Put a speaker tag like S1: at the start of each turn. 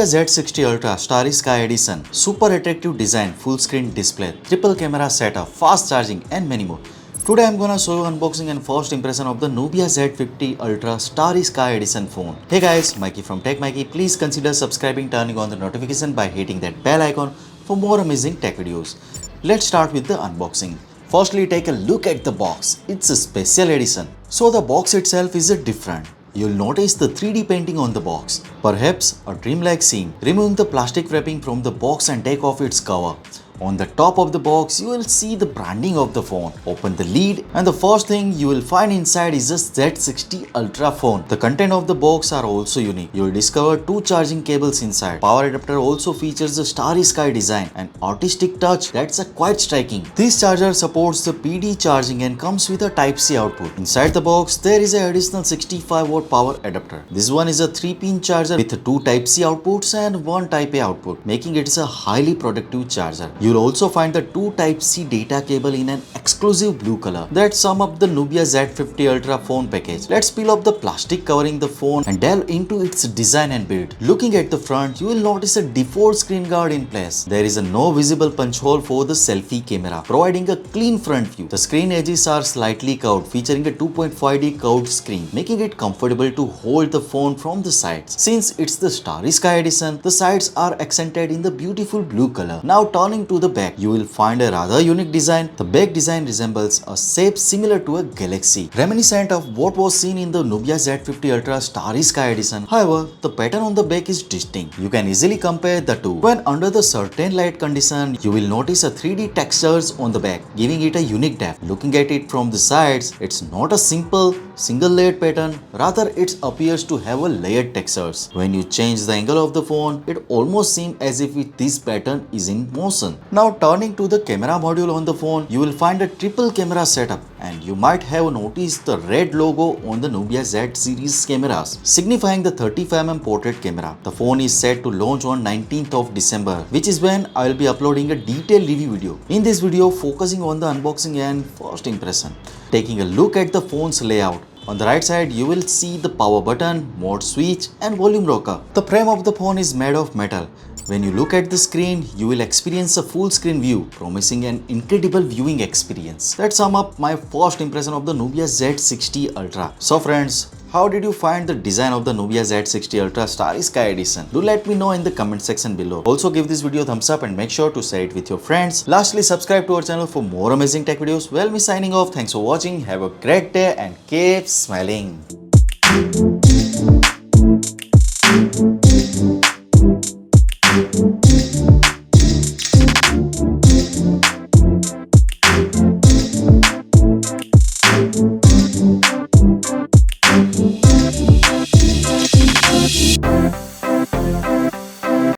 S1: Nubia Z60 Ultra Starry Sky Edition, super attractive design, full screen display, triple camera setup, fast charging and many more. Today I'm gonna show you unboxing and first impression of the Nubia Z50 Ultra Starry Sky Edition phone. Hey guys, Maiky from techmaiky. Please consider subscribing, turning on the notification by hitting that bell icon for more amazing tech videos. Let's start with the unboxing. Firstly, take a look at the box. It's a special edition. So the box itself is different. You'll notice the 3D painting on the box, perhaps a dreamlike scene. Remove the plastic wrapping from the box and take off its cover. On the top of the box, you will see the branding of the phone. Open the lid and the first thing you will find inside is a Z60 Ultra phone. The content of the box are also unique. You will discover 2 charging cables inside. Power adapter also features the starry sky design and artistic touch that's quite striking. This charger supports the PD charging and comes with a Type-C output. Inside the box, there is an additional 65-watt power adapter. This one is a 3-pin charger with 2 Type-C outputs and 1 Type-A output, making it a highly productive charger. You'll also find the 2 Type-C data cable in an exclusive blue color that sum up the Nubia Z50 Ultra phone package. Let's peel off the plastic covering the phone and delve into its design and build. Looking at the front, you will notice a default screen guard in place. There is no visible punch hole for the selfie camera, providing a clean front view. The screen edges are slightly curved, featuring a 2.5D curved screen, making it comfortable to hold the phone from the sides. Since it's the Starry Sky edition, the sides are accented in the beautiful blue color. Now turning to the back, you will find a rather unique design. The back design resembles a shape similar to a galaxy, reminiscent of what was seen in the Nubia Z50 Ultra Starry Sky edition. However, the pattern on the back is distinct. You can easily compare the two. When under the certain light condition, you will notice a 3D textures on the back, giving it a unique depth. Looking at it from the sides, it's not a simple single layered pattern, rather it appears to have a layered textures. When you change the angle of the phone, it almost seems as if this pattern is in motion. Now turning to the camera module on the phone, you will find a triple camera setup, and you might have noticed the red logo on the Nubia Z series cameras, signifying the 35mm portrait camera. The phone is set to launch on 19th of December, which is when I will be uploading a detailed review video. In this video, focusing on the unboxing and first impression. Taking a look at the phone's layout. On the right side, you will see the power button, mode switch and volume rocker. The frame of the phone is made of metal. When you look at the screen, you will experience a full screen view, promising an incredible viewing experience. Let's sum up my first impression of the Nubia Z60 Ultra. So friends, how did you find the design of the Nubia Z60 Ultra Starry Sky Edition? Do let me know in the comment section below. Also give this video a thumbs up and make sure to share it with your friends. Lastly, subscribe to our channel for more amazing tech videos. Well, me signing off. Thanks for watching. Have a great day and keep smiling.